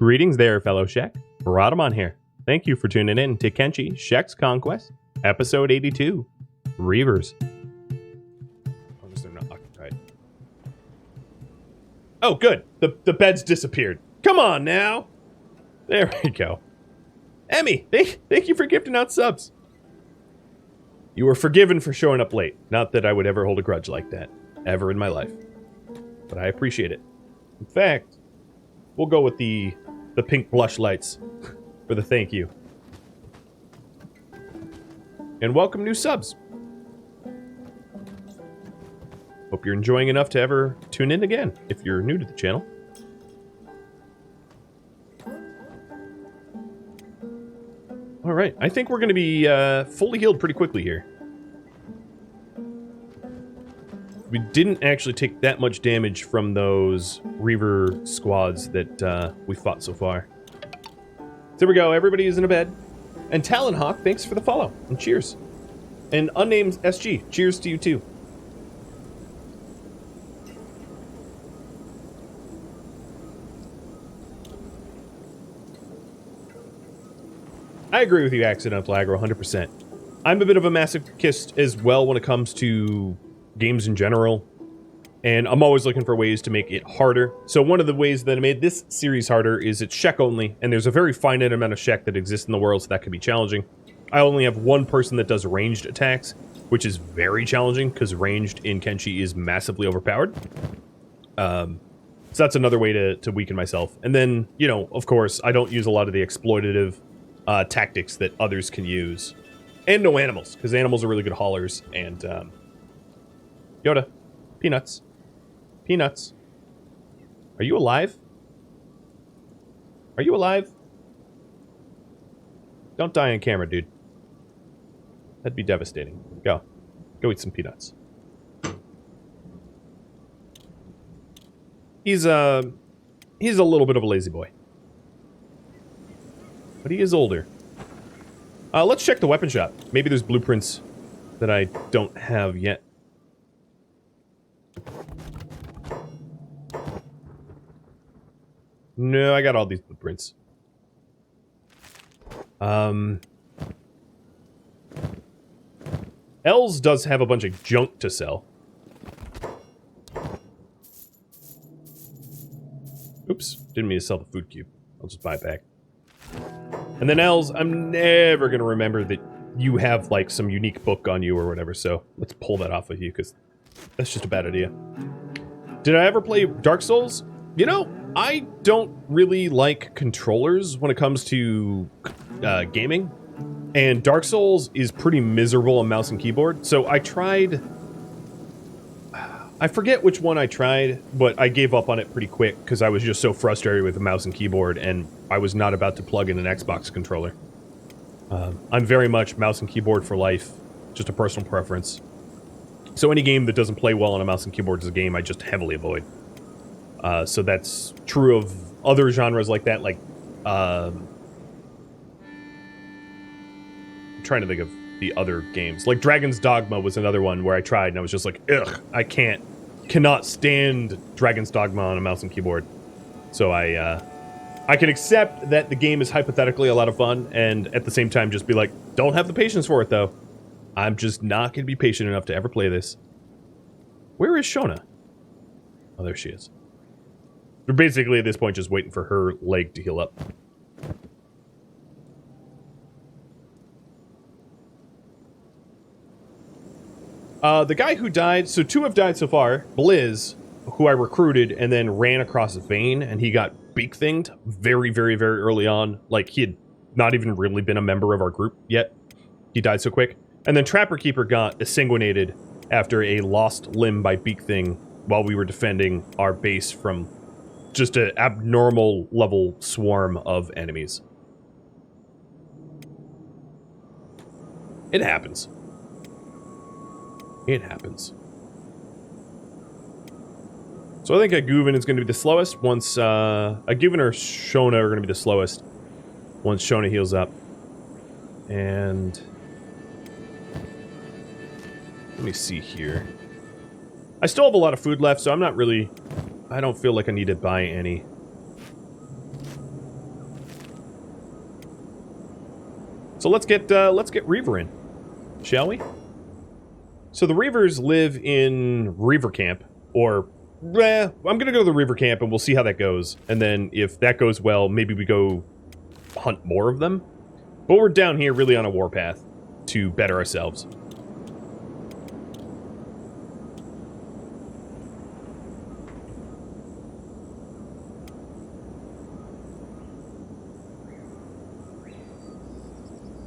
Greetings there, fellow Shek. Rhadamant here. Thank you for tuning in to Kenshi Shek's Conquest, episode 82, Reavers. As long as they're not occupied. Oh, good. The bed's disappeared. Come on now. There we go. Emmy, thank you for gifting out subs. You were forgiven for showing up late. Not that I would ever hold a grudge like that, ever in my life. But I appreciate it. In fact, we'll go with the pink blush lights for the thank you. And welcome new subs. Hope you're enjoying enough to ever tune in again, if you're new to the channel. Alright, I think we're going to be fully healed pretty quickly here. We didn't actually take that much damage from those Reaver squads that we fought so far. There we go, everybody is in a bed. And Talonhawk, thanks for the follow, and cheers. And unnamed SG, cheers to you too. I agree with you, Accidental Aggro, 100%. I'm a bit of a masochist as well when it comes to games in general, and I'm always looking for ways to make it harder. So one of the ways that I made this series harder is it's Shek only, and there's a very finite amount of Shek that exists in the world, so that could be challenging. I only have one person that does ranged attacks, which is very challenging, because ranged in Kenshi is massively overpowered. So that's another way to weaken myself. And then, you know, of course, I don't use a lot of the exploitative tactics that others can use. And no animals, because animals are really good haulers, and Yoda, peanuts. Peanuts. Are you alive? Are you alive? Don't die on camera, dude. That'd be devastating. Go. Go eat some peanuts. He's a little bit of a lazy boy. But he is older. Let's check the weapon shop. Maybe there's blueprints that I don't have yet. No, I got all these blueprints. Els does have a bunch of junk to sell. Oops, didn't mean to sell the food cube. I'll just buy it back. And then Els, I'm never going to remember that you have, like, some unique book on you or whatever, so let's pull that off of you, because that's just a bad idea. Did I ever play Dark Souls? You know, I don't really like controllers when it comes to gaming, and Dark Souls is pretty miserable on mouse and keyboard, so I tried... I forget which one I tried, but I gave up on it pretty quick because I was just so frustrated with the mouse and keyboard, and I was not about to plug in an Xbox controller. I'm very much mouse and keyboard for life, just a personal preference. So any game that doesn't play well on a mouse and keyboard is a game I just heavily avoid. So that's true of other genres like that, like... I'm trying to think of the other games. Like Dragon's Dogma was another one where I tried and I was just like, ugh, I cannot stand Dragon's Dogma on a mouse and keyboard. So I can accept that the game is hypothetically a lot of fun, and at the same time just be like, don't have the patience for it though. I'm just not going to be patient enough to ever play this. Where is Shona? Oh, there she is. We're basically at this point just waiting for her leg to heal up. The guy who died, so two have died so far. Blizz, who I recruited and then ran across a vein, and he got beak-thinged very, very, very early on. Like, he had not even really been a member of our group yet. He died so quick. And then Trapper Keeper got sanguinated after a lost limb by Beak Thing while we were defending our base from just an abnormal level swarm of enemies. It happens. It happens. So I think a Guven is going to be the slowest once, a Guven or Shona are going to be the slowest once Shona heals up. And... let me see here. I still have a lot of food left, so I'm not really... I don't feel like I need to buy any. So let's get Reaver in, shall we? So the Reavers live in Reaver camp, or I'm gonna go to the Reaver camp and we'll see how that goes. And then if that goes well, maybe we go hunt more of them. But we're down here really on a warpath to better ourselves.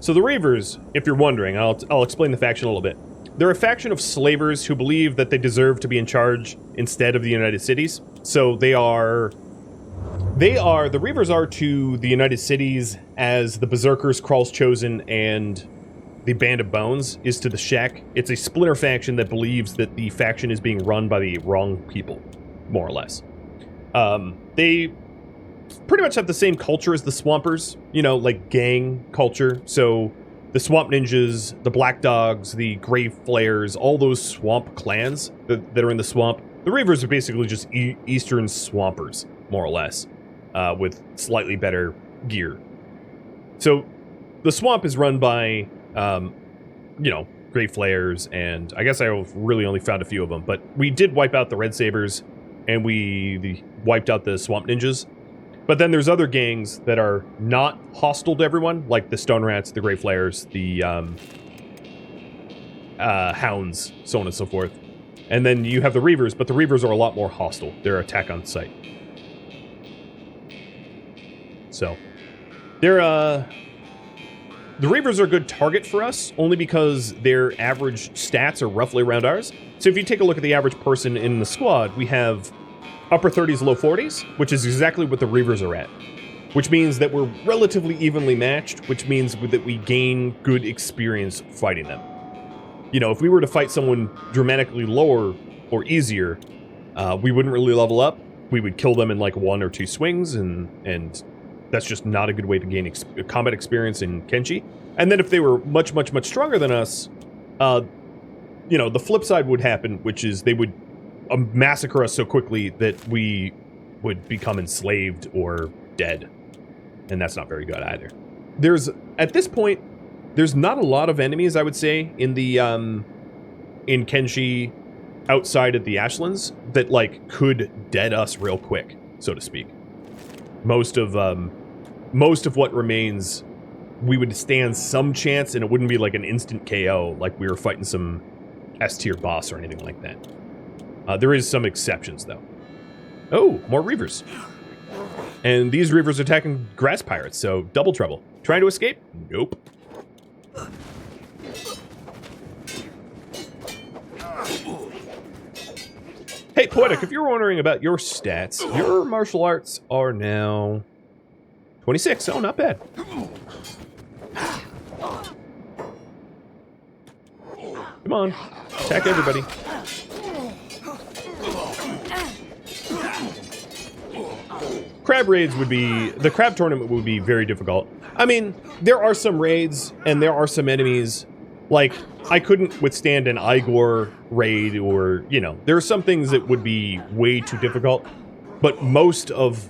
So the Reavers, if you're wondering, I'll explain the faction a little bit. They're a faction of slavers who believe that they deserve to be in charge instead of the United Cities. So the Reavers are to the United Cities as the Berserkers, Krall's Chosen, and the Band of Bones is to the Shek. It's a splinter faction that believes that the faction is being run by the wrong people, more or less. They pretty much have the same culture as the Swampers, you know, like gang culture. So the Swamp Ninjas, the Black Dogs, the Grave Flayers, all those swamp clans that are in the swamp. The Reavers are basically just Eastern Swampers, more or less, with slightly better gear. So the swamp is run by, you know, Grave Flayers, and I guess I really only found a few of them, but we did wipe out the Red Sabers, and we wiped out the Swamp Ninjas. But then there's other gangs that are not hostile to everyone, like the Stone Rats, the Grey Flayers, the Hounds, so on and so forth. And then you have the Reavers, but the Reavers are a lot more hostile. They're attack on sight. So, the Reavers are a good target for us, only because their average stats are roughly around ours. So if you take a look at the average person in the squad, we have upper 30s, low 40s, which is exactly what the Reavers are at. Which means that we're relatively evenly matched, which means that we gain good experience fighting them. You know, if we were to fight someone dramatically lower or easier, we wouldn't really level up. We would kill them in like 1 or 2 swings, and that's just not a good way to gain combat experience in Kenshi. And then if they were much, much, much stronger than us, you know, the flip side would happen, which is they would massacre us so quickly that we would become enslaved or dead. And that's not very good either. At this point, there's not a lot of enemies, I would say, in the, in Kenshi outside of the Ashlands that, like, could dead us real quick, so to speak. Most of what remains, we would stand some chance, and it wouldn't be like an instant KO, like we were fighting some S-tier boss or anything like that. There is some exceptions, though. Oh, more Reavers. And these Reavers are attacking grass pirates, so double trouble. Trying to escape? Nope. Hey, Poetic, if you're wondering about your stats, your martial arts are now 26. Oh, not bad. Come on. Attack everybody. Crab raids would be... The crab tournament would be very difficult. I mean, there are some raids, and there are some enemies. Like, I couldn't withstand an Igor raid, or, you know, there are some things that would be way too difficult. But most of,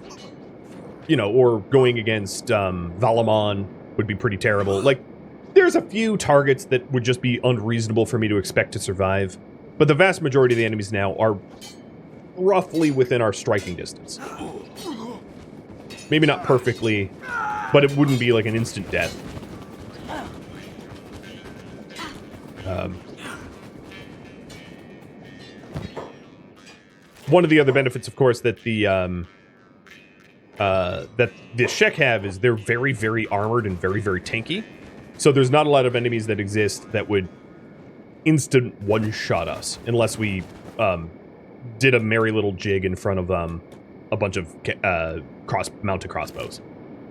you know, or going against Valamon would be pretty terrible. Like, there's a few targets that would just be unreasonable for me to expect to survive. But the vast majority of the enemies now are roughly within our striking distance. Maybe not perfectly, but it wouldn't be like an instant death. One of the other benefits, of course, that the Shek have is they're very, very armored and very, very tanky. So there's not a lot of enemies that exist that would instant one-shot us, unless we did a merry little jig in front of a bunch of mounted crossbows.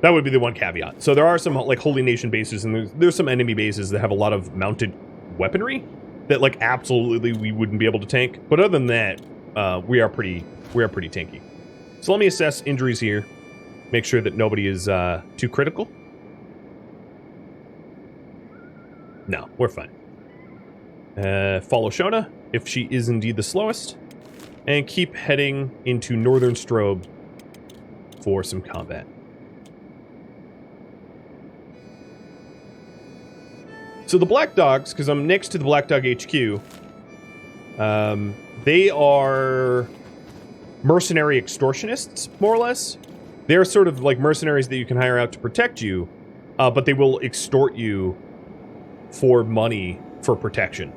That would be the one caveat. So there are some like Holy Nation bases, and there's some enemy bases that have a lot of mounted weaponry that like absolutely we wouldn't be able to tank. But other than that, we are pretty tanky. So let me assess injuries here. Make sure that nobody is too critical. No, we're fine. Follow Shona, if she is indeed the slowest. And keep heading into Northern Strobe for some combat. So the Black Dogs, because I'm next to the Black Dog HQ, they are mercenary extortionists, more or less. They're sort of like mercenaries that you can hire out to protect you, but they will extort you for money for protection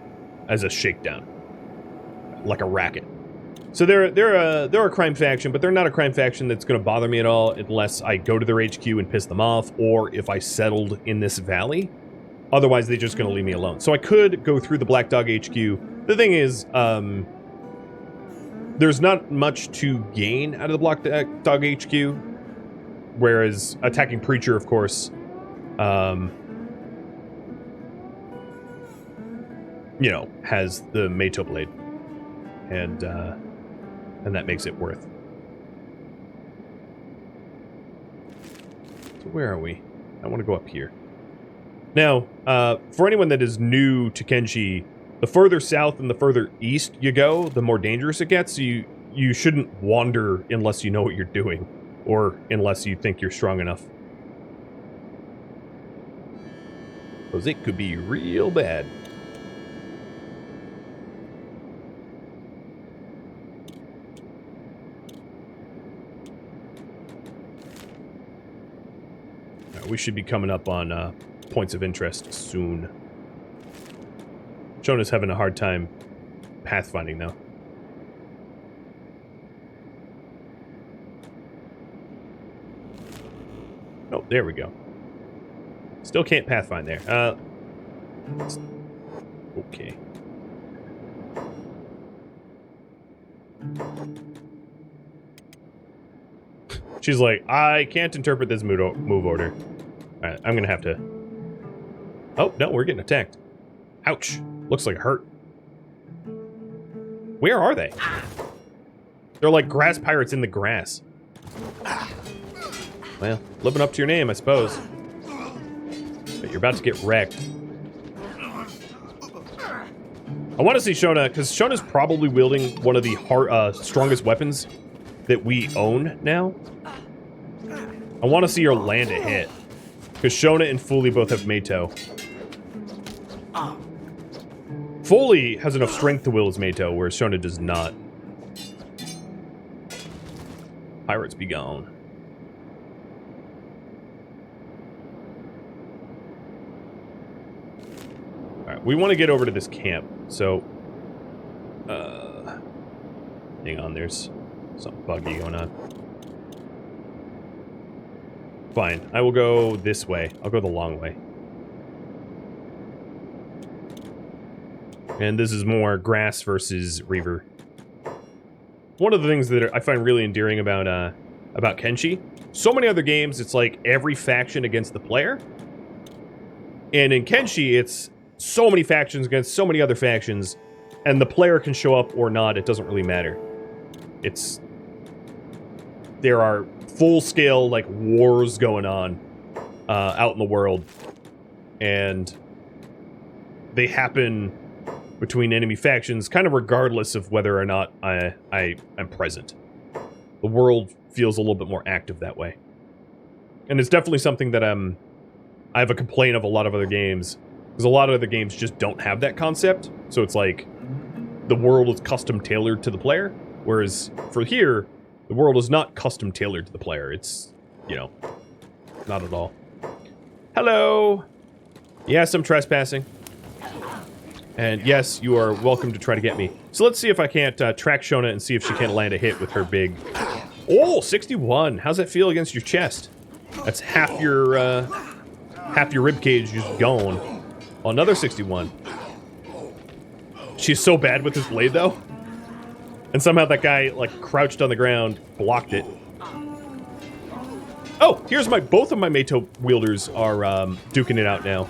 as a shakedown, like a racket. So they're a crime faction, but they're not a crime faction that's going to bother me at all unless I go to their HQ and piss them off, or if I settled in this valley. Otherwise, they're just going to leave me alone. So I could go through the Black Dog HQ. The thing is, there's not much to gain out of the Black Dog HQ, whereas attacking Preacher, of course, you know, has the Meito Blade, and that makes it worth. So where are we? I want to go up here. Now, for anyone that is new to Kenshi, the further south and the further east you go, the more dangerous it gets. So you shouldn't wander unless you know what you're doing, or unless you think you're strong enough. Because it could be real bad. We should be coming up on points of interest soon. Shona's having a hard time pathfinding now. Oh, there we go. Still can't pathfind there. Okay. She's like, I can't interpret this move order. Alright, I'm gonna have to... Oh, no, we're getting attacked. Ouch. Looks like it hurt. Where are they? They're like grass pirates in the grass. Well, living up to your name, I suppose. But you're about to get wrecked. I want to see Shona, because Shona's probably wielding one of the strongest weapons that we own now. I want to see her land a hit. Because Shona and Foley both have Meito. Foley has enough strength to wield his Meito, whereas Shona does not. Pirates be gone. Alright, we want to get over to this camp, so... hang on, there's something buggy going on. Fine, I will go this way. I'll go the long way. And this is more grass versus Reaver. One of the things that I find really endearing about Kenshi, so many other games, it's like every faction against the player. And in Kenshi, it's so many factions against so many other factions, and the player can show up or not, it doesn't really matter. There are full-scale, like, wars going on out in the world, and they happen between enemy factions, kind of regardless of whether or not I'm present. The world feels a little bit more active that way. And it's definitely something that I have a complaint of a lot of other games, because a lot of other games just don't have that concept, so it's like, the world is custom tailored to the player, whereas for here, the world is not custom tailored to the player. It's, you know, not at all. Hello! Yes, I'm trespassing. And yes, you are welcome to try to get me. So let's see if I can't track Shona and see if she can't land a hit with her big... Oh, 61! How's that feel against your chest? That's half your ribcage just gone. Oh, another 61. She's so bad with this blade, though. And somehow that guy, like, crouched on the ground, blocked it. Oh, here's both of my Meito wielders are duking it out now.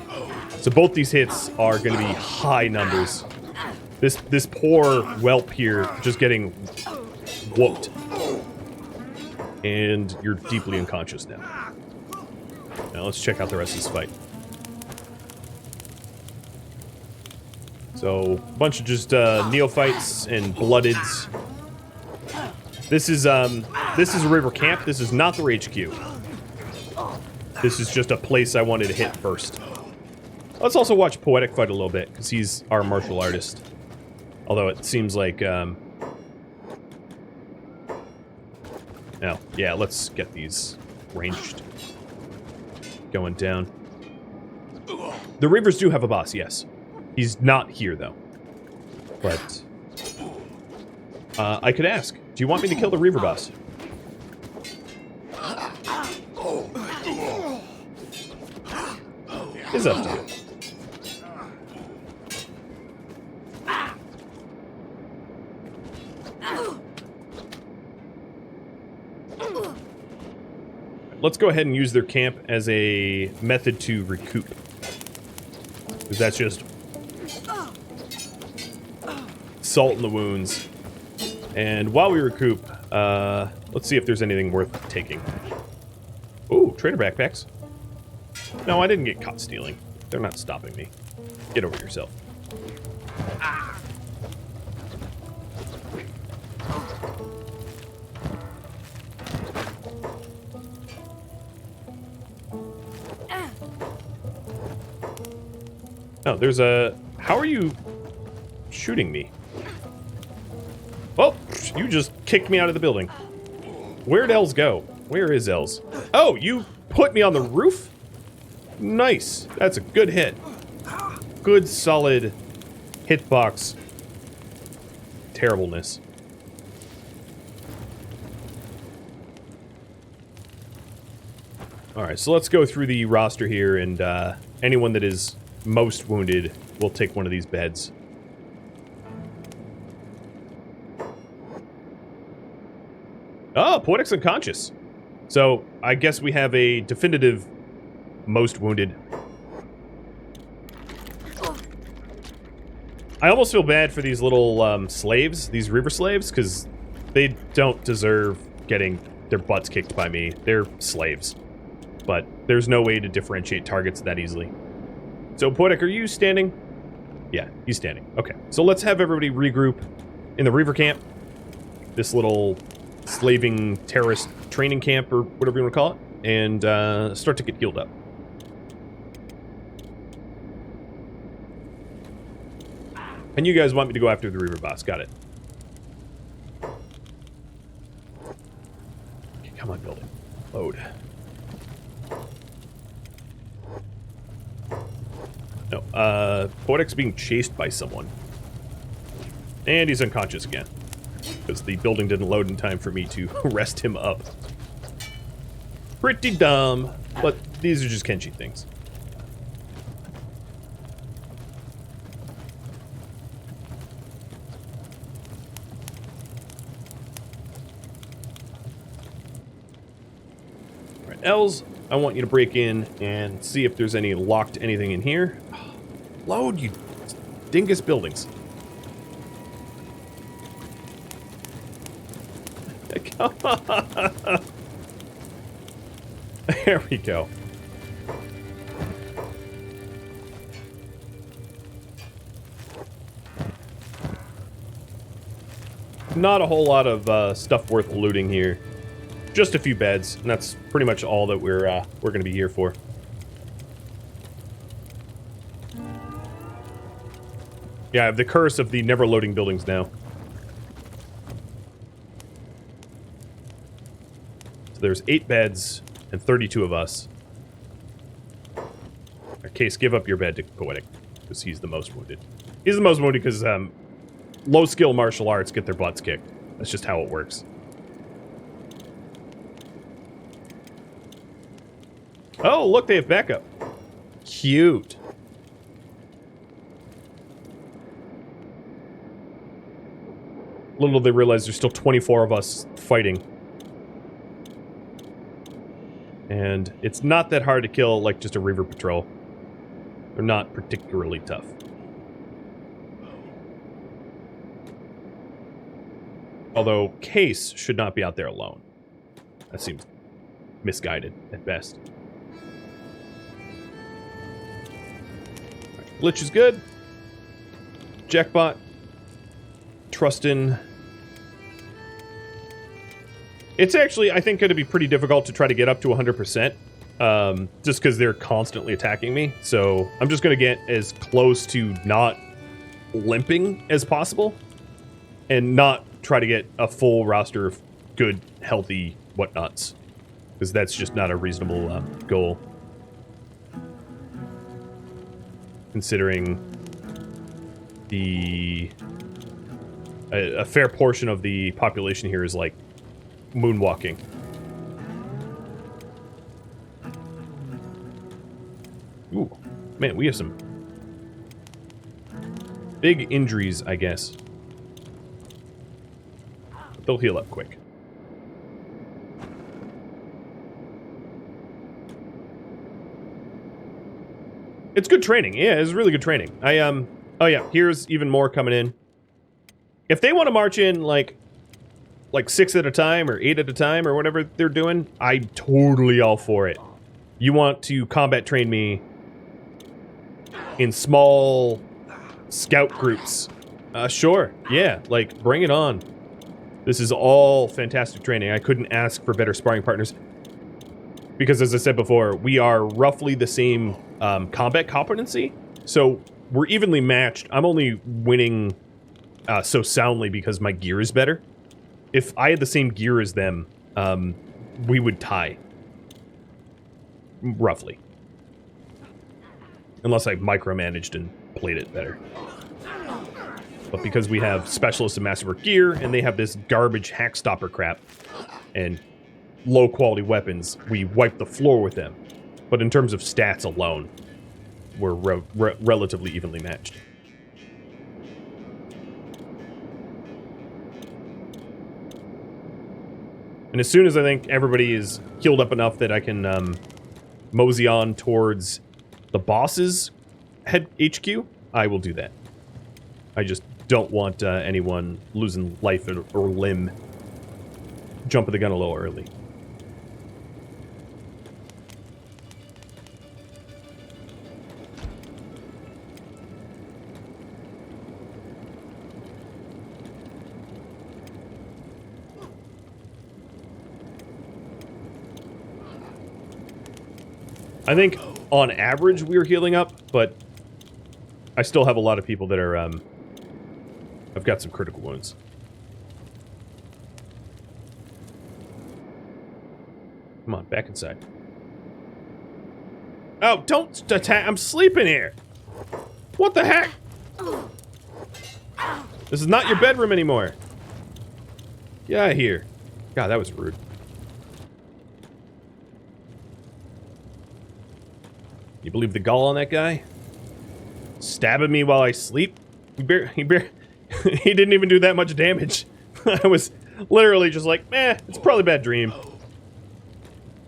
So both these hits are going to be high numbers. This poor whelp here just getting whooped. And you're deeply unconscious now. Now let's check out the rest of this fight. So, a bunch of just neophytes and bloodeds. This is a river camp. This is not their HQ. This is just a place I wanted to hit first. Let's also watch Poetic fight a little bit, because he's our martial artist. Although it seems like, oh, yeah, let's get these ranged going down. The Reavers do have a boss, yes. He's not here, though. But I could ask, do you want me to kill the Reaver boss? It's up to you. Let's go ahead and use their camp as a method to recoup. Because that's just salt in the wounds. And while we recoup, let's see if there's anything worth taking. Ooh, trader backpacks. No, I didn't get caught stealing. They're not stopping me. Get over yourself. Oh, there's a... How are you shooting me? Oh, you just kicked me out of the building. Where'd Els go? Where is Els? Oh, you put me on the roof? Nice. That's a good hit. Good, solid hitbox terribleness. Alright, so let's go through the roster here, and anyone that is most wounded will take one of these beds. Oh, Poetic's unconscious. So, I guess we have a definitive most wounded. I almost feel bad for these little slaves, these Reaver slaves, because they don't deserve getting their butts kicked by me. They're slaves. But there's no way to differentiate targets that easily. So, Poetic, are you standing? Yeah, he's standing. Okay, so let's have everybody regroup in the Reaver camp. This little slaving terrorist training camp, or whatever you want to call it, and start to get healed up. And you guys want me to go after the Reaver boss. Got it. Okay, come on, building. Load. No, Poetic's being chased by someone. And he's unconscious again. Because the building didn't load in time for me to rest him up. Pretty dumb, but these are just Kenshi things. Alright, Els, I want you to break in and see if there's any locked anything in here. Load, you dingus buildings. Come on. There we go. Not a whole lot of stuff worth looting here. Just a few beds, and that's pretty much all that we're going to be here for. Yeah, I have the curse of the never loading buildings now. So there's 8 beds and 32 of us. Case, give up your bed to Poetic, because he's the most wounded. He's the most wounded because low-skill martial arts get their butts kicked. That's just how it works. Oh, look, they have backup. Cute. Little did they realize there's still 24 of us fighting. And it's not that hard to kill, like just a Reaver patrol. They're not particularly tough. Although, Case should not be out there alone. That seems misguided at best. Right, Glitch is good. Jackbot. Trustin. It's actually, I think, going to be pretty difficult to try to get up to 100%. just because they're constantly attacking me. So I'm just going to get as close to not limping as possible and not try to get a full roster of good, healthy whatnots, because that's just not a reasonable goal, considering the a fair portion of the population here is like moonwalking. Ooh, man, we have some big injuries, I guess. But they'll heal up quick. It's good training. Yeah, it's really good training. Oh yeah, here's even more coming in. If they want to march in like 6 at a time or 8 at a time or whatever they're doing, I'm totally all for it. You want to combat train me in small scout groups? Sure. Yeah, like bring it on. This is all fantastic training. I couldn't ask for better sparring partners. Because as I said before, we are roughly the same combat competency. So we're evenly matched. I'm only winning so soundly because my gear is better. If I had the same gear as them, we would tie. Roughly. Unless I micromanaged and played it better. But because we have specialists in masterwork gear, and they have this garbage hack stopper crap, and low quality weapons, we wipe the floor with them. But in terms of stats alone, we're relatively evenly matched. And as soon as I think everybody is healed up enough that I can mosey on towards the boss's head HQ, I will do that. I just don't want anyone losing life or limb jumping the gun a little early. I think on average we're healing up, but I still have a lot of people that are, I've got some critical wounds. Come on, back inside. Oh, don't attack! I'm sleeping here! What the heck? This is not your bedroom anymore. Get out of here. God, that was rude. You believe the gall on that guy? Stabbing me while I sleep? He didn't even do that much damage. I was literally just like, meh, it's probably a bad dream.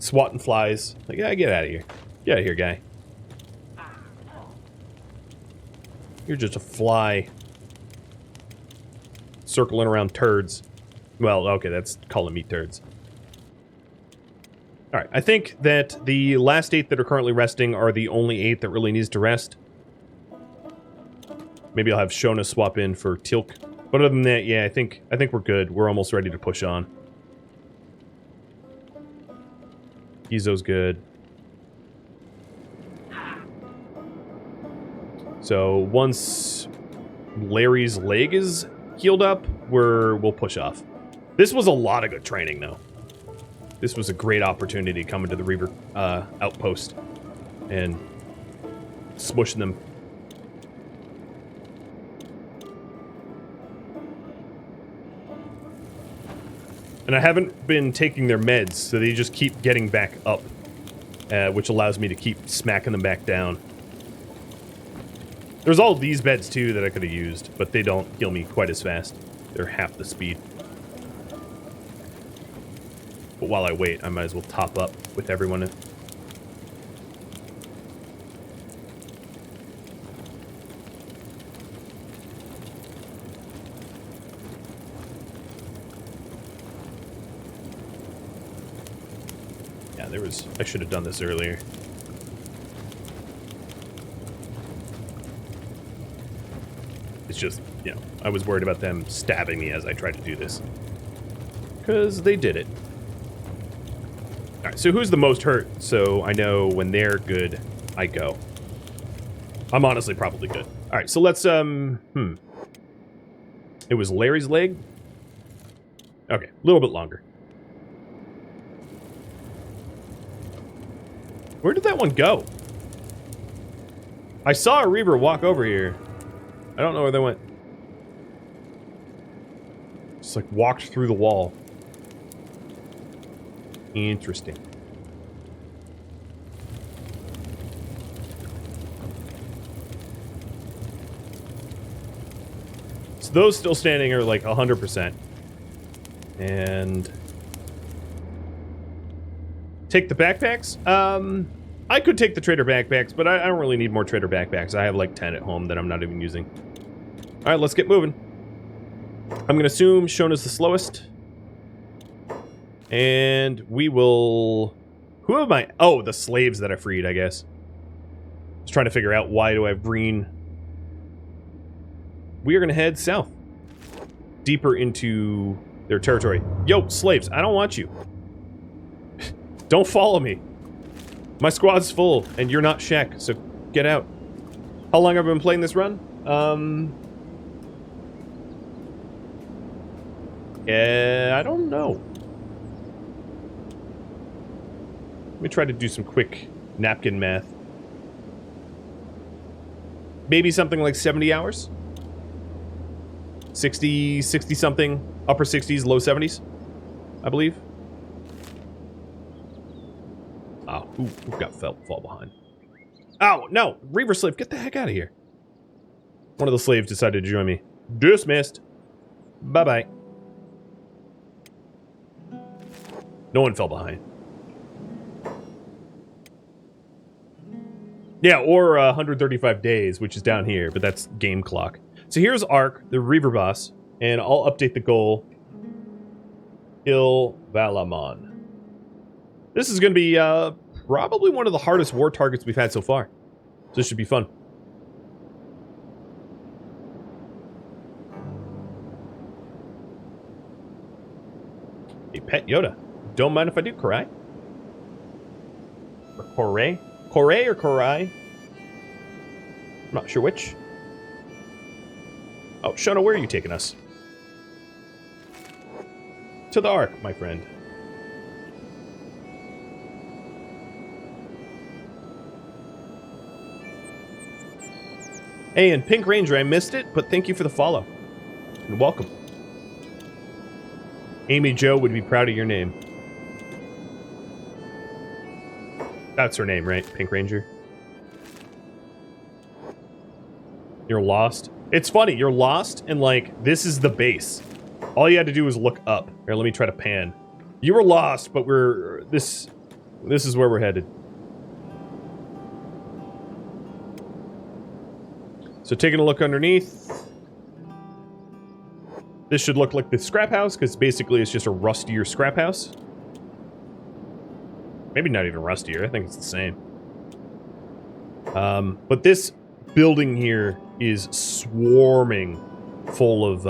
Swatting flies. Like, yeah, get out of here. Get out of here, guy. You're just a fly. Circling around turds. Well, okay, that's calling me turds. Alright, I think that the last 8 that are currently resting are the only 8 that really needs to rest. Maybe I'll have Shona swap in for Tilk. But other than that, yeah, I think we're good. We're almost ready to push on. Izo's good. So once Larry's leg is healed up, we'll push off. This was a lot of good training, though. This was a great opportunity coming to the Reaver outpost and smushing them. And I haven't been taking their meds, so they just keep getting back up, which allows me to keep smacking them back down. There's all these beds, too, that I could have used, but they don't heal me quite as fast. They're half the speed. But while I wait, I might as well top up with everyone. Yeah, I should have done this earlier. It's just, you know, I was worried about them stabbing me as I tried to do this. Because they did it. Alright, so who's the most hurt? So I know when they're good, I go. I'm honestly probably good. Alright, so let's, It was Larry's leg? Okay, a little bit longer. Where did that one go? I saw a Reaver walk over here. I don't know where they went. Just like walked through the wall. Interesting. So those still standing are like 100%. And take the backpacks? I could take the trader backpacks, but I don't really need more trader backpacks. I have like 10 at home that I'm not even using. Alright, let's get moving. I'm gonna assume Shona's the slowest. And we will... Who am I? Oh, the slaves that I freed, I guess. Just trying to figure out why do I have green. We are gonna head south. Deeper into their territory. Yo, slaves, I don't want you. Don't follow me. My squad's full, and you're not Shek, so get out. How long have I been playing this run? I don't know. Let me try to do some quick napkin math. Maybe something like 70 hours? 60 something, upper 60s, low 70s, I believe. Oh, who got fall behind? Oh, no! Reaver slave, get the heck out of here. One of the slaves decided to join me. Dismissed. Bye-bye. No one fell behind. Yeah, or 135 days, which is down here, but that's game clock. So here's Ark, the Reaver boss, and I'll update the goal. Kill Valamon. This is going to be probably one of the hardest war targets we've had so far. So this should be fun. Hey, Pet Yoda. Don't mind if I do, Korai. Or Korai? Korai or Korai? I'm not sure which. Oh, Shona, where are you taking us? To the Ark, my friend. Hey, and Pink Ranger, I missed it, but thank you for the follow. And welcome. Amy Jo would be proud of your name. That's her name, right? Pink Ranger? You're lost? It's funny, you're lost, and like, this is the base. All you had to do was look up. Here, let me try to pan. You were lost, but we're... This is where we're headed. So taking a look underneath. This should look like the scrap house, because basically it's just a rustier scrap house. Maybe not even rustier, I think it's the same. But this building here is swarming full of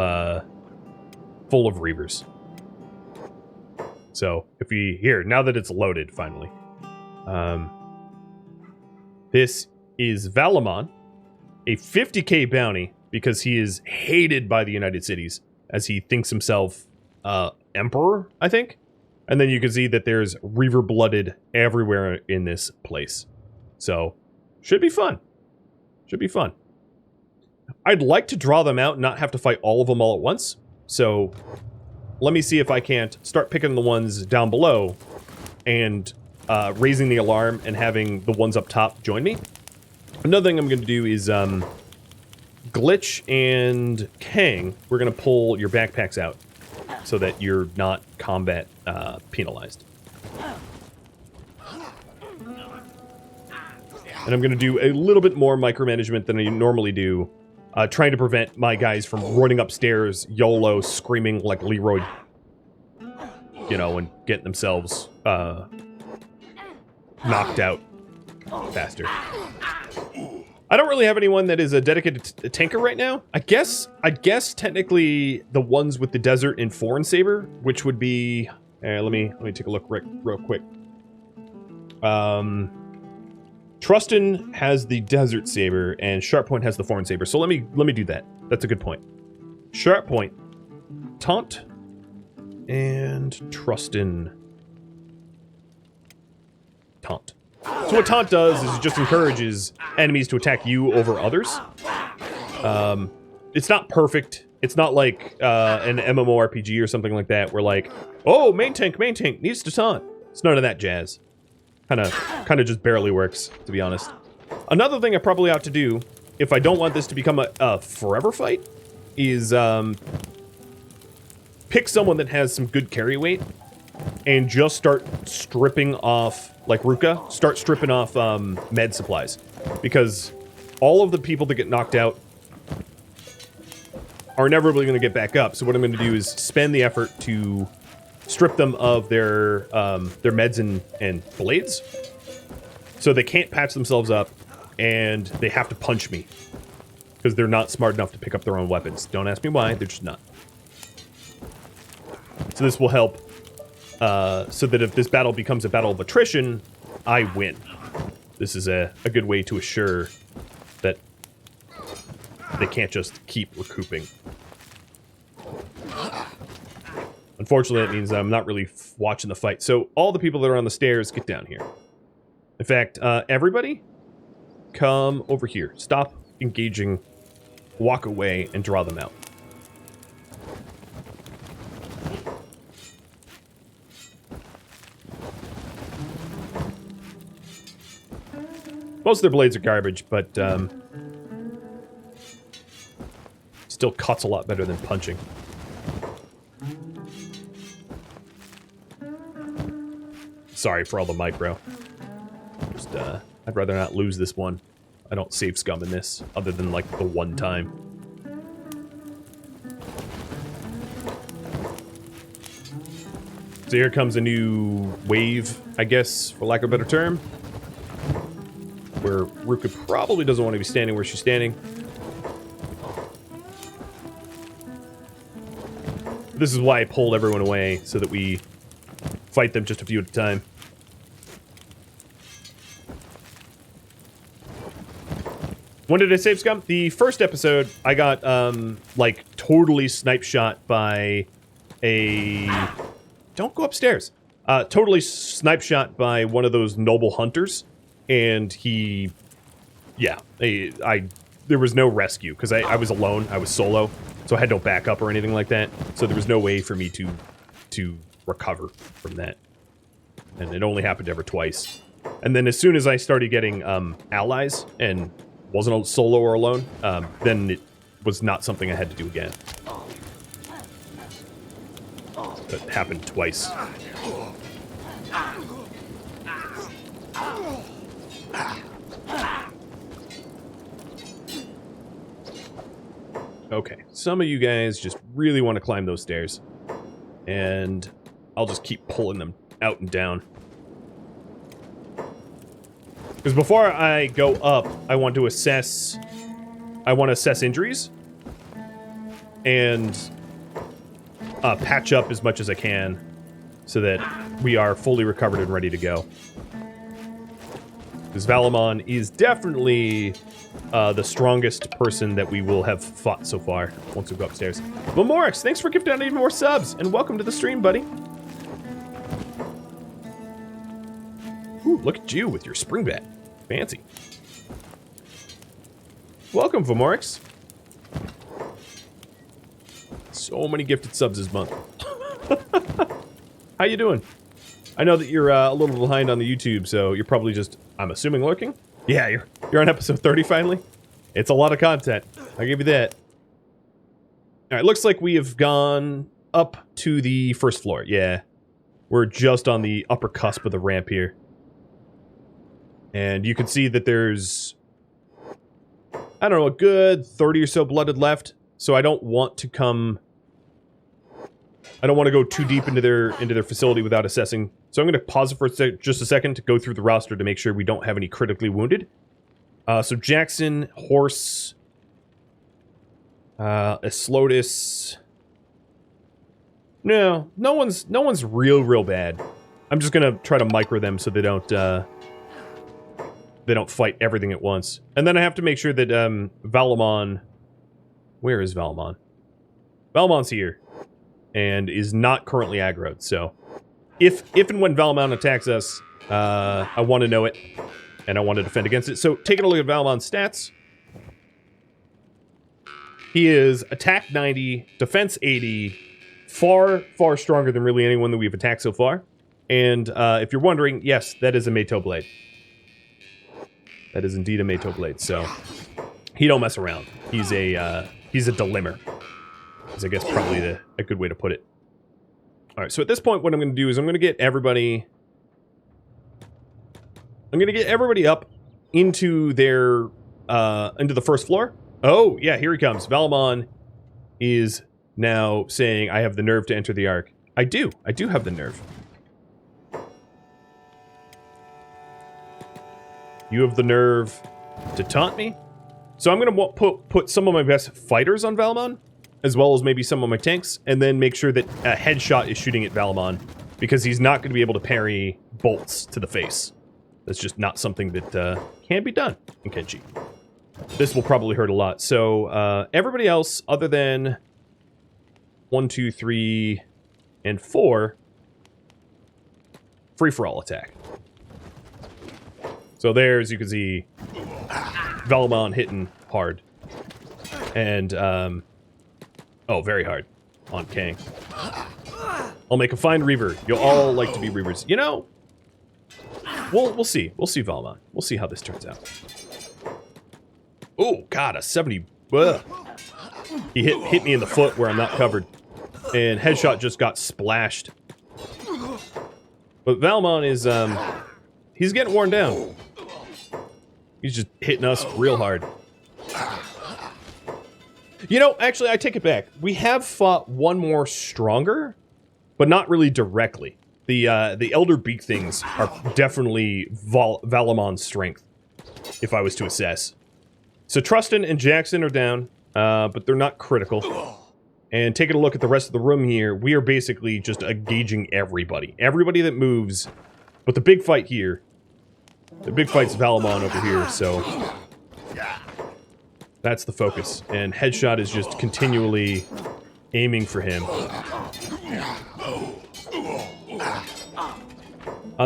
Reavers. So, if we... Here, now that it's loaded, finally. This is Valamon. A 50k bounty, because he is hated by the United Cities, as he thinks himself, Emperor, I think? And then you can see that there's Reaver-blooded everywhere in this place. So, should be fun. Should be fun. I'd like to draw them out and not have to fight all of them all at once. So, let me see if I can't start picking the ones down below and raising the alarm and having the ones up top join me. Another thing I'm going to do is Glitch and Kang, we're going to pull your backpacks out so that you're not combat penalized. And I'm going to do a little bit more micromanagement than I normally do, trying to prevent my guys from running upstairs, YOLO, screaming like Leroy, you know, and getting themselves knocked out faster. I don't really have anyone that is a dedicated tanker right now. I guess technically the ones with the desert and foreign saber, which would be... let me take a look real quick. Trustin has the Desert Saber, and Sharppoint has the Foreign Saber. So let me do that. That's a good point. Sharppoint, Taunt, and Trustin. Taunt. So what Taunt does is it just encourages enemies to attack you over others. It's not perfect. It's not like an MMORPG or something like that, where like, oh, main tank needs to taunt. It's none of that jazz. Kind of just barely works, to be honest. Another thing I probably ought to do, if I don't want this to become a forever fight, is pick someone that has some good carry weight and just start stripping off, like Ruka, start stripping off med supplies. Because all of the people that get knocked out are inevitably going to get back up. So what I'm going to do is spend the effort to strip them of their meds and blades, so they can't patch themselves up, and they have to punch me because they're not smart enough to pick up their own weapons. Don't ask me why; they're just not. So this will help, so that if this battle becomes a battle of attrition, I win. This is a good way to assure that they can't just keep recouping. Unfortunately, that means I'm not really watching the fight. So all the people that are on the stairs, get down here. In fact, everybody, come over here. Stop engaging, walk away, and draw them out. Most of their blades are garbage, but still cuts a lot better than punching. Sorry for all the micro. Just, I'd rather not lose this one. I don't save scum in this, other than, like, the one time. So here comes a new wave, I guess, for lack of a better term. Where Ruka probably doesn't want to be standing where she's standing. This is why I pulled everyone away, so that we fight them just a few at a time. When did I save scum? The first episode, I got, like, totally snipe shot by a... Don't go upstairs. Totally snipe shot by one of those noble hunters, and he... Yeah, there was no rescue, because I was alone, I was solo, so I had no backup or anything like that, so there was no way for me to recover from that. And it only happened ever twice. And then as soon as I started getting allies, and wasn't solo or alone, then it was not something I had to do again. It happened twice. Okay, some of you guys just really want to climb those stairs. And I'll just keep pulling them out and down. Because before I go up, I want to assess injuries. And patch up as much as I can so that we are fully recovered and ready to go. Because Valamon is definitely the strongest person that we will have fought so far once we go upstairs. Momorix, thanks for gifting out even more subs, and welcome to the stream, buddy. Ooh, look at you with your spring bat. Fancy. Welcome, Vomorix. So many gifted subs this month. How you doing? I know that you're a little behind on the YouTube, so you're probably just, I'm assuming, lurking? Yeah, you're on episode 30 finally. It's a lot of content. I'll give you that. Alright, looks like we have gone up to the first floor. Yeah. We're just on the upper cusp of the ramp here. And you can see that there's, I don't know, a good 30 or so blooded left. So I don't want to go too deep into their facility without assessing. So I'm going to pause it for just a second to go through the roster to make sure we don't have any critically wounded. So Jackson, Horse, Eslotus. No one's real bad. I'm just gonna try to micro them so they don't fight everything at once. And then I have to make sure that Valamon... Where is Valamon? Valamon's here. And is not currently aggroed, so... If and when Valamon attacks us, I want to know it. And I want to defend against it. So, taking a look at Valamon's stats... He is attack 90, defense 80, far, far stronger than really anyone that we've attacked so far. And if you're wondering, yes, that is a Meito Blade. That is indeed a Meito Blade, so he don't mess around. He's a Delimmer. Is I guess probably a good way to put it. Alright, so at this point what I'm going to do is I'm going to get everybody up into their into the first floor. Oh, yeah, here he comes. Valamon is now saying, I have the nerve to enter the Ark. I do have the nerve. You have the nerve to taunt me? So I'm going to put some of my best fighters on Valamon, as well as maybe some of my tanks, and then make sure that a headshot is shooting at Valamon, because he's not going to be able to parry bolts to the face. That's just not something that can be done in Kenshi. This will probably hurt a lot. So, everybody else, other than 1, 2, 3, and 4, free-for-all attack. So there, as you can see, Valamon hitting hard. And, oh, very hard on Kang. I'll make a fine Reaver. You'll all like to be Reavers. You know, we'll see. We'll see Valamon. We'll see how this turns out. Oh, God, a 70. Ugh. He hit me in the foot where I'm not covered. And headshot just got splashed. But Valamon is, he's getting worn down. He's just hitting us real hard. You know, actually, I take it back. We have fought one more stronger, but not really directly. The Elder Beak things are definitely Valamon's strength, if I was to assess. So Trustin and Jackson are down, but they're not critical. And taking a look at the rest of the room here, we are basically just engaging everybody. Everybody that moves. But the big fight here, the big fight's Valamon over here, so that's the focus. And Headshot is just continually aiming for him.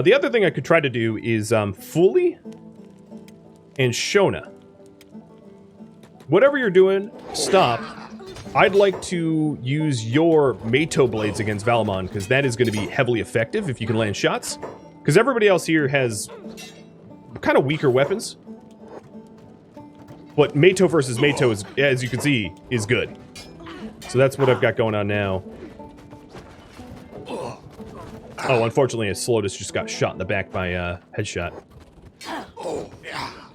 The other thing I could try to do is Fully and Shona. Whatever you're doing, stop. I'd like to use your Meito Blades against Valamon, because that is going to be heavily effective if you can land shots. Because everybody else here has kind of weaker weapons. But Meito versus Meito, is, as you can see, is good. So that's what I've got going on now. Oh, unfortunately, Slotus just got shot in the back by Headshot.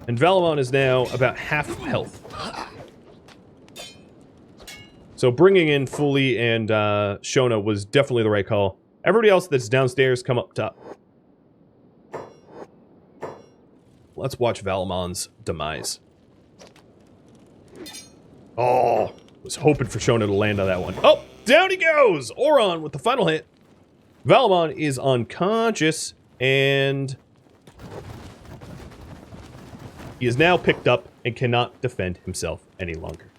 And Valamon is now about half health. So bringing in Fully and Shona was definitely the right call. Everybody else that's downstairs, come up top. Let's watch Valamon's demise. Oh, was hoping for Shona to land on that one. Oh, down he goes! Oron with the final hit. Valamon is unconscious, and he is now picked up and cannot defend himself any longer.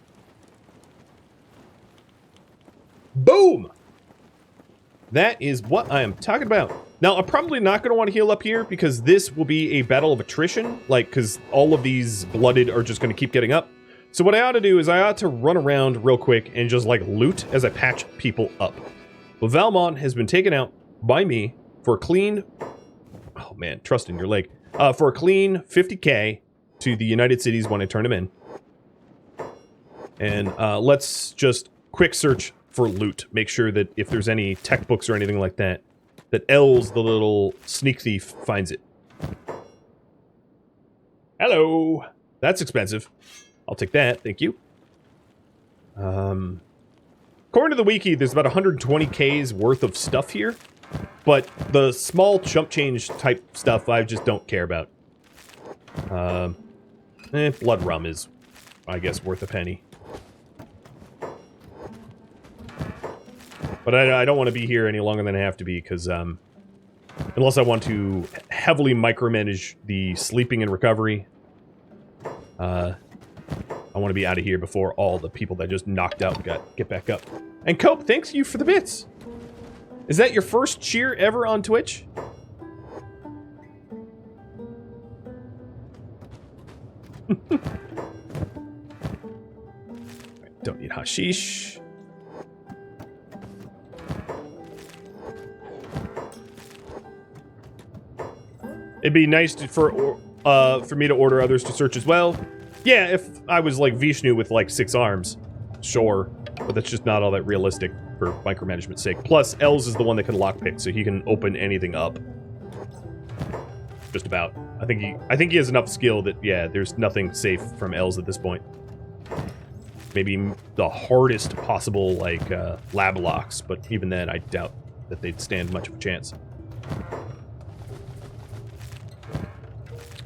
Boom! That is what I am talking about. Now, I'm probably not going to want to heal up here because this will be a battle of attrition, like, because all of these blooded are just going to keep getting up. So what I ought to do is I ought to run around real quick and just, like, loot as I patch people up. But Valamon has been taken out by me for a clean... Oh, man, trust in your leg. For a clean 50k to the United Cities when I turn him in. And let's just quick search for loot. Make sure that if there's any tech books or anything like that, that Els, the little sneak thief, finds it. Hello! That's expensive. I'll take that, thank you. According to the wiki, there's about 120k's worth of stuff here, but the small chump change type stuff I just don't care about. Blood rum is, I guess, worth a penny. But I don't want to be here any longer than I have to be, because, Unless I want to heavily micromanage the sleeping and recovery. I want to be out of here before all the people that just knocked out get back up. And Cope, thanks you for the bits. Is that your first cheer ever on Twitch? Don't need hashish. It'd be nice for me to order others to search as well. Yeah, if I was like Vishnu with like 6 arms, sure. But that's just not all that realistic for micromanagement's sake. Plus, Els is the one that can lockpick, so he can open anything up. Just about. I think he has enough skill that, yeah, there's nothing safe from Els at this point. Maybe the hardest possible, like, lab locks, but even then, I doubt that they'd stand much of a chance.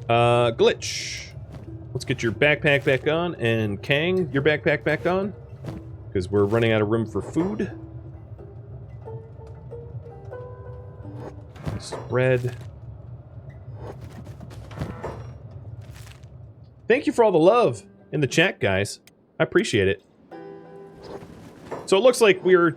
Glitch. Let's get your backpack back on, and Kang, your backpack back on. Because we're running out of room for food. Spread. Thank you for all the love in the chat, guys. I appreciate it. So it looks like we're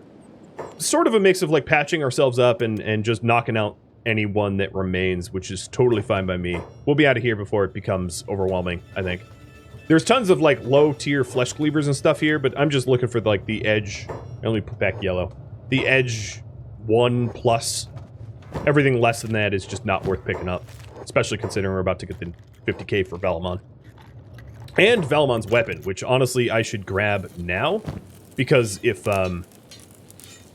sort of a mix of like patching ourselves up and just knocking out anyone that remains, which is totally fine by me. We'll be out of here before it becomes overwhelming, I think. There's tons of like low tier flesh cleavers and stuff here, but I'm just looking for like the edge. Let me put back yellow. The edge 1+. Everything less than that is just not worth picking up, especially considering we're about to get the 50k for Valamon. And Valamon's weapon, which honestly I should grab now, because if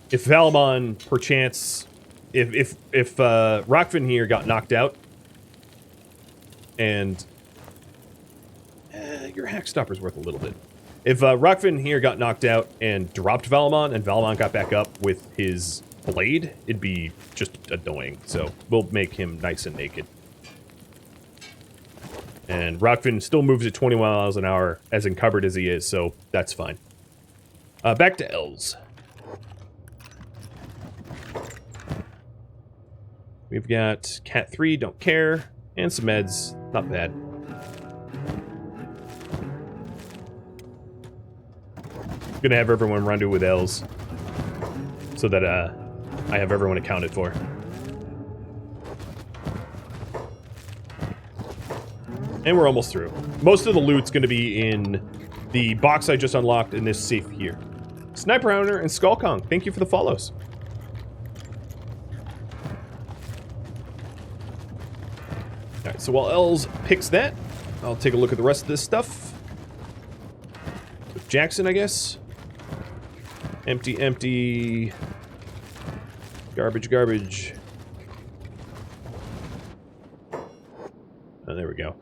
Valamon perchance, if Rockfin here got knocked out, and your hack stopper's worth a little bit. If Rockfin here got knocked out and dropped Valamon, and Valamon got back up with his blade, it'd be just annoying. So we'll make him nice and naked. And Rockfin still moves at 21 miles an hour, as encumbered as he is, so that's fine. Back to Els. We've got Cat 3, don't care, and some meds, not bad. Gonna have everyone rendezvous with Els, so that I have everyone accounted for. And we're almost through. Most of the loot's gonna be in the box I just unlocked in this safe here. Sniper Hunter and Skull Kong, thank you for the follows. Alright, so while Els picks that, I'll take a look at the rest of this stuff. With Jackson, I guess. Empty, empty. Garbage, garbage. Oh, there we go.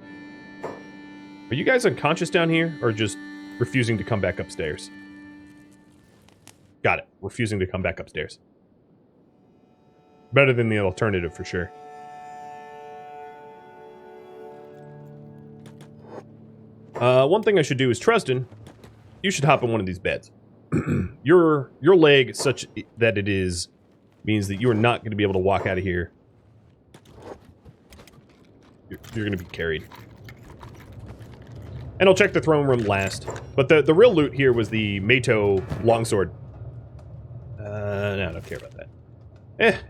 Are you guys unconscious down here, or just refusing to come back upstairs? Got it. Refusing to come back upstairs. Better than the alternative, for sure. One thing I should do is, Trustin, you should hop in one of these beds. Your leg, such that it is, means that you are not going to be able to walk out of here. You're going to be carried. And I'll check the throne room last. But the real loot here was the Mato longsword. No, I don't care about that.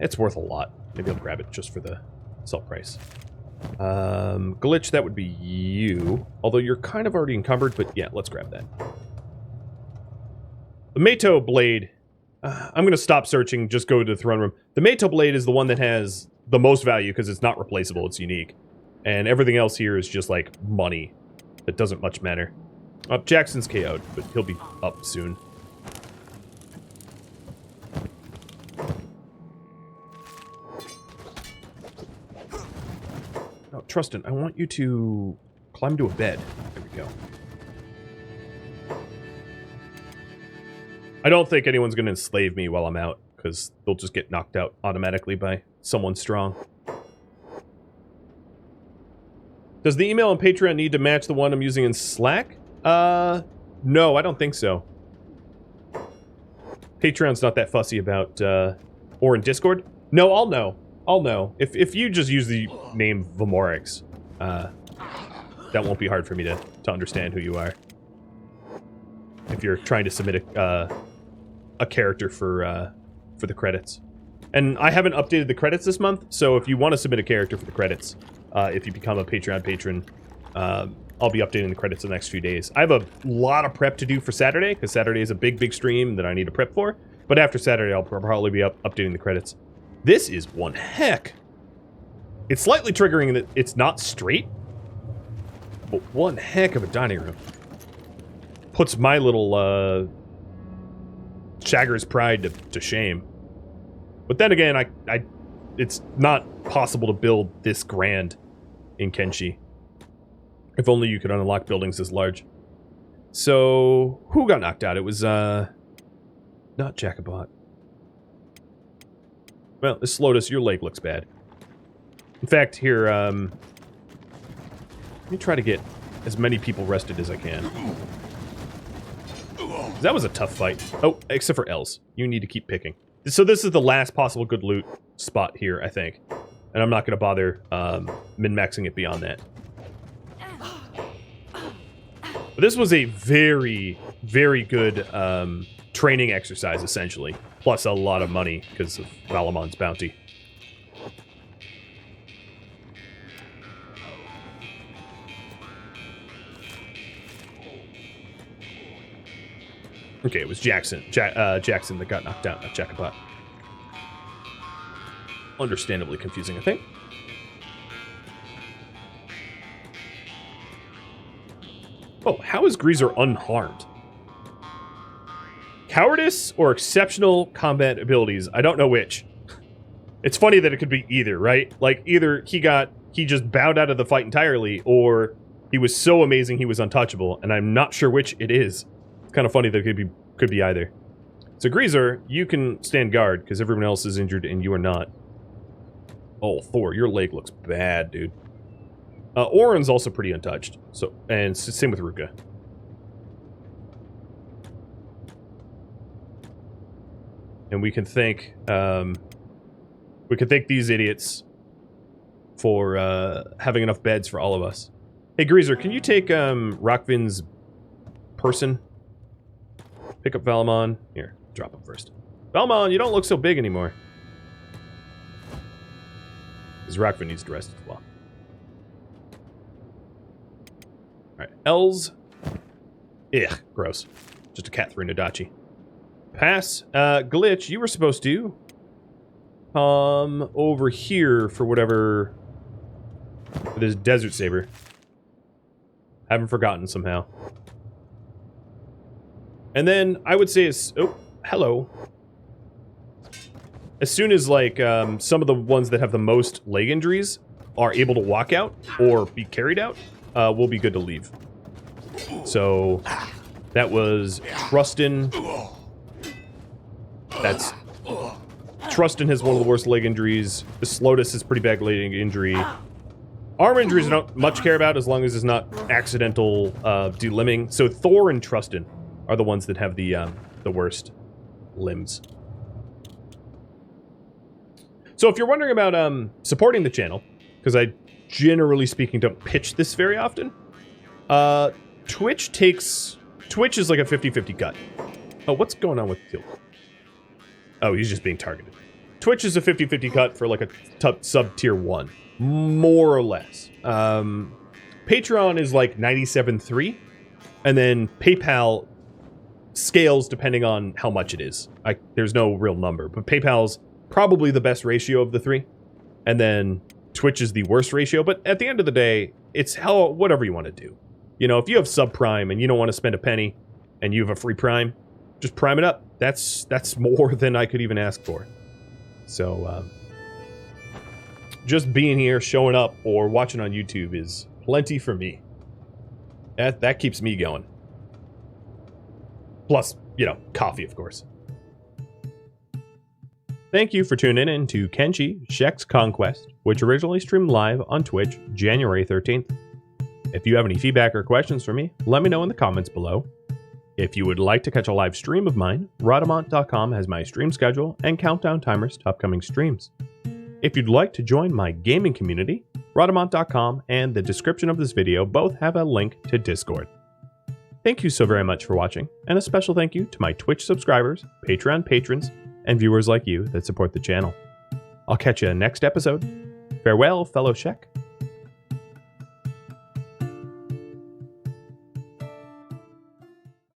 It's worth a lot. Maybe I'll grab it just for the sell price. Glitch, that would be you. Although you're kind of already encumbered, but yeah, let's grab that. The Mato blade. I'm going to stop searching, just go to the throne room. The Mato blade is the one that has the most value because it's not replaceable, it's unique. And everything else here is just like money. That doesn't much matter. Jackson's KO'd, but he'll be up soon. Oh, Trustin, I want you to climb to a bed. There we go. I don't think anyone's going to enslave me while I'm out, because they'll just get knocked out automatically by someone strong. Does the email on Patreon need to match the one I'm using in Slack? No, I don't think so. Patreon's not that fussy about, or in Discord? No, I'll know. I'll know. If you just use the name Vomorix, that won't be hard for me to understand who you are. If you're trying to submit a character for the credits. And I haven't updated the credits this month, so if you want to submit a character for the credits, if you become a Patreon patron, I'll be updating the credits in the next few days. I have a lot of prep to do for Saturday, because Saturday is a big stream that I need to prep for. But after Saturday, I'll probably be updating the credits. This is one heck. It's slightly triggering that it's not straight, but one heck of a dining room. Puts my little Shager's pride to shame. But then again, it's not possible to build this grand in Kenshi. If only you could unlock buildings this large. So, who got knocked out? It was, not Jacobot. Well, this Lotus, your leg looks bad. In fact, here, let me try to get as many people rested as I can. That was a tough fight. Oh, except for Els. You need to keep picking. So this is the last possible good loot spot here, I think. And I'm not going to bother min-maxing it beyond that. But this was a very, very good training exercise, essentially. Plus a lot of money because of Valamon's bounty. Okay, it was Jackson that got knocked out, not Jacobot. Understandably confusing, I think. Oh, how is Greaser unharmed? Cowardice or exceptional combat abilities? I don't know which. It's funny that it could be either, right? Like, either he just bowed out of the fight entirely, or he was so amazing he was untouchable, and I'm not sure which it is. It's kind of funny that it could be either. So Greaser, you can stand guard, because everyone else is injured and you are not. Oh, Thor, your leg looks bad, dude. Oren's also pretty untouched. So, and same with Ruka. And we can thank these idiots for having enough beds for all of us. Hey, Greaser, can you take Rockvin's person? Pick up Valamon. Here, drop him first. Valamon, you don't look so big anymore. Because Rockvin needs to rest as well. Alright, Els. Ugh, gross. Just a cat through Nadachi. Pass. Glitch, you were supposed to come over here for whatever... for this Desert Saber. Haven't forgotten somehow. And then I would say is... oh, hello. As soon as, like, some of the ones that have the most leg injuries are able to walk out or be carried out, we'll be good to leave. So, that was Trustin. That's... Trustin has one of the worst leg injuries. This Lotus is pretty bad leg injury. Arm injuries I don't much care about as long as it's not accidental delimbing. So Thor and Trustin are the ones that have the worst limbs. So if you're wondering about supporting the channel, because I generally speaking don't pitch this very often, Twitch is like a 50-50 cut. Oh, what's going on with Teal? Oh, he's just being targeted. Twitch is a 50-50 cut for like a sub tier 1. More or less. Patreon is like 97.3, and then PayPal scales depending on how much it is. There's no real number, but PayPal's probably the best ratio of the three, and then Twitch is the worst ratio. But at the end of the day, it's whatever you want to do. You know, if you have subprime and you don't want to spend a penny, and you have a free prime, just prime it up. That's more than I could even ask for. So, just being here, showing up, or watching on YouTube is plenty for me. That keeps me going. Plus, you know, coffee, of course. Thank you for tuning in to Kenshi Shek's Conquest, which originally streamed live on Twitch January 13th. If you have any feedback or questions for me, let me know in the comments below. If you would like to catch a live stream of mine, Rhadamant.com has my stream schedule and countdown timers to upcoming streams. If you'd like to join my gaming community, Rhadamant.com and the description of this video both have a link to Discord. Thank you so very much for watching, and a special thank you to my Twitch subscribers, Patreon patrons, and viewers like you that support the channel. I'll catch you next episode. Farewell, fellow Shek.